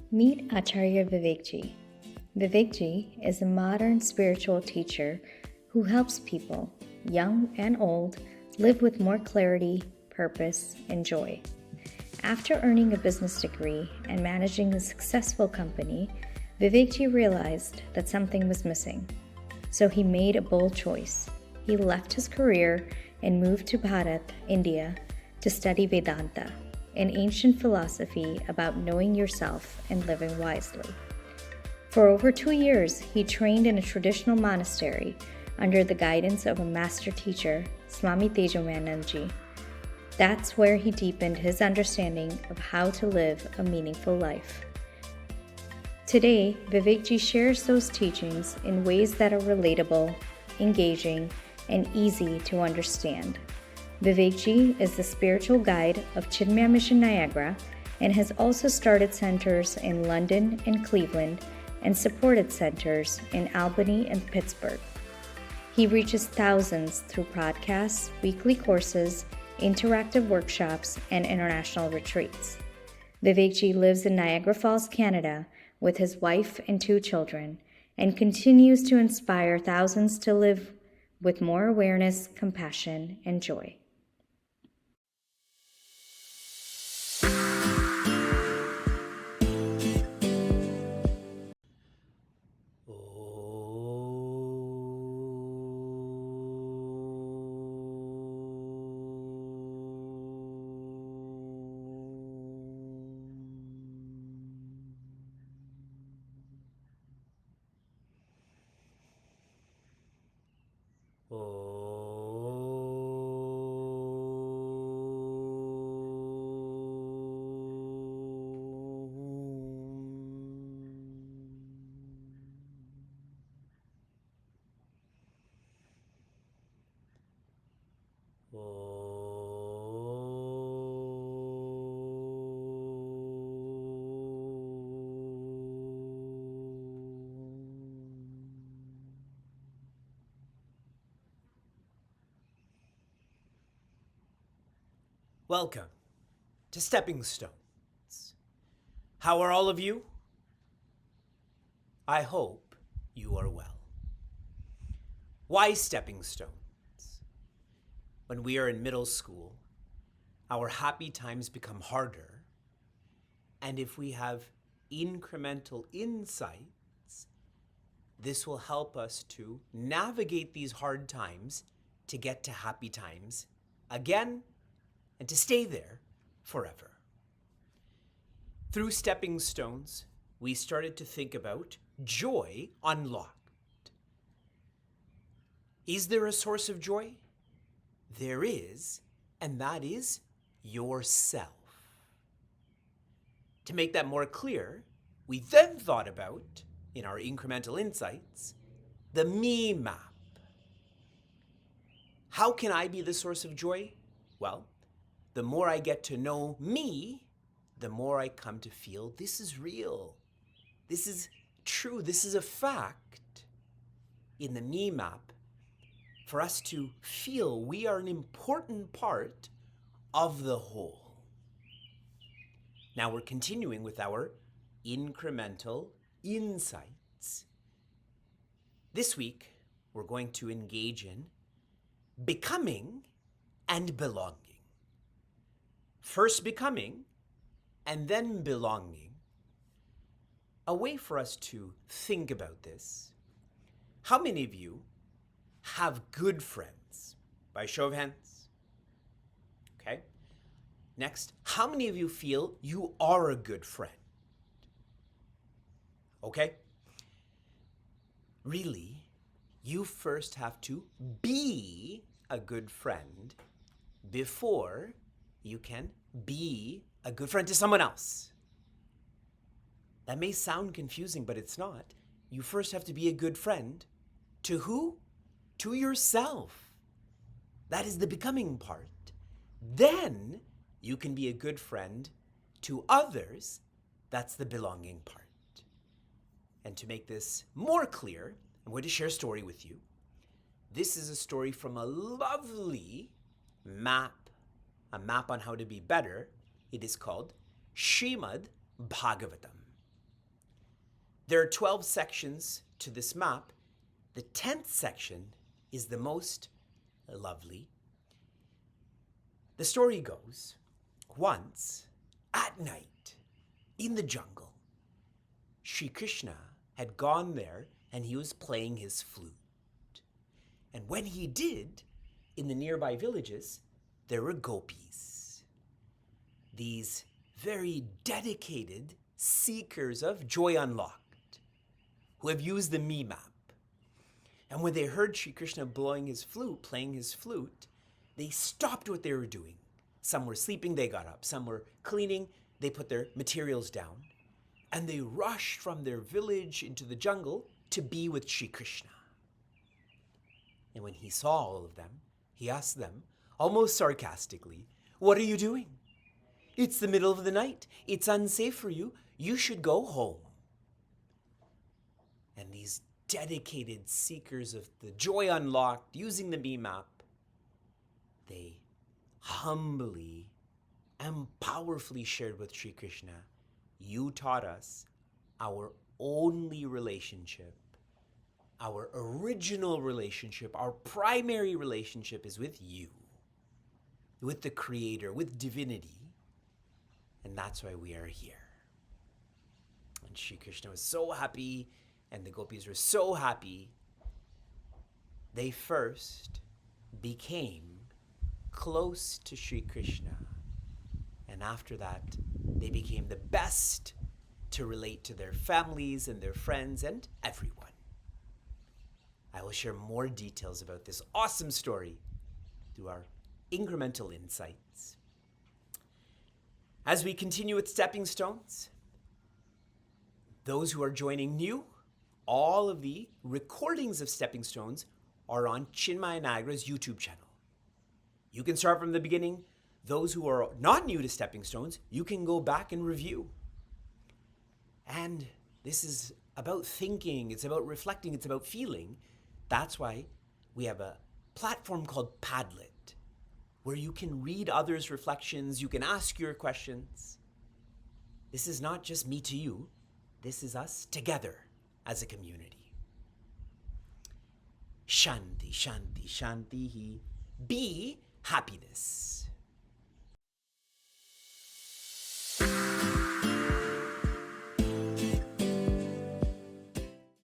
Meet Acharya Vivekji. Vivekji is a modern spiritual teacher who helps people, young and old, live with more clarity, purpose, and joy. After earning a business degree and managing a successful company, Vivekji realized that something was missing. So he made a bold choice. He left his career and moved to Bharat, India, to study Vedanta, an ancient philosophy about knowing yourself and living wisely. For over 2 years, he trained in a traditional monastery under the guidance of a master teacher, Swami Tejomanandji. That's where he deepened his understanding of how to live a meaningful life. Today, Vivekji shares those teachings in ways that are relatable, engaging, and easy to understand. Vivekji is the spiritual guide of Chinmaya Mission Niagara and has also started centers in London and Cleveland and supported centers in Albany and Pittsburgh. He reaches thousands through podcasts, weekly courses, interactive workshops, and international retreats. Vivekji lives in Niagara Falls, Canada, with his wife and 2 children, and continues to inspire thousands to live with more awareness, compassion, and joy. Welcome to Stepping Stones. How are all of you? I hope you are well. Why stepping stones? When we are in middle school, our happy times become harder, and if we have incremental insights, this will help us to navigate these hard times to get to happy times again and to stay there forever. Through Stepping Stones, we started to think about joy unlocked. Is there a source of joy? There is, and that is yourself. To make that more clear, we then thought about, in our incremental insights, the me map. How can I be the source of joy? Well, the more I get to know me, the more I come to feel this is real. This is true. This is a fact. In the me map, for us to feel we are an important part of the whole. Now we're continuing with our incremental insights. This week, we're going to engage in becoming and belonging. First becoming, and then belonging. A way for us to think about this. How many of you have good friends? By show of hands. Okay. Next, how many of you feel you are a good friend? Okay. Really, you first have to be a good friend before you can be a good friend to someone else. That may sound confusing, but it's not. You first have to be a good friend to who? To yourself. That is the becoming part. Then you can be a good friend to others. That's the belonging part. And to make this more clear, I'm going to share a story with you. This is a story from a lovely map, a map on how to be better. It is called Srimad Bhagavatam. There are 12 sections to this map. The 10th section is the most lovely. The story goes, once at night in the jungle, Sri Krishna had gone there and he was playing his flute. And when he did, in the nearby villages, there were gopis. These very dedicated seekers of joy unlocked, who have used the me map. And when they heard Sri Krishna playing his flute, they stopped what they were doing. Some were sleeping, they got up. Some were cleaning, they put their materials down. And they rushed from their village into the jungle to be with Sri Krishna. And when he saw all of them, he asked them, almost sarcastically, "What are you doing? It's the middle of the night. It's unsafe for you. You should go home." And these dedicated seekers of the joy unlocked, using the me map, they humbly and powerfully shared with Sri Krishna, "You taught us our only relationship, our original relationship, our primary relationship is with you, with the Creator, with divinity, and that's why we are here." And Sri Krishna was so happy, and the gopis were so happy. They first became close to Sri Krishna, and after that, they became the best to relate to their families and their friends and everyone. I will share more details about this awesome story through our incremental insights. As we continue with Stepping Stones, those who are joining new, all of the recordings of Stepping Stones are on Chinmaya Nagara's YouTube channel. You can start from the beginning. Those who are not new to Stepping Stones, you can go back and review. And this is about thinking, it's about reflecting, it's about feeling. That's why we have a platform called Padlet, where you can read others' reflections, you can ask your questions. This is not just me to you, this is us together as a community. Shanti, Shanti, Shanti. Be happiness.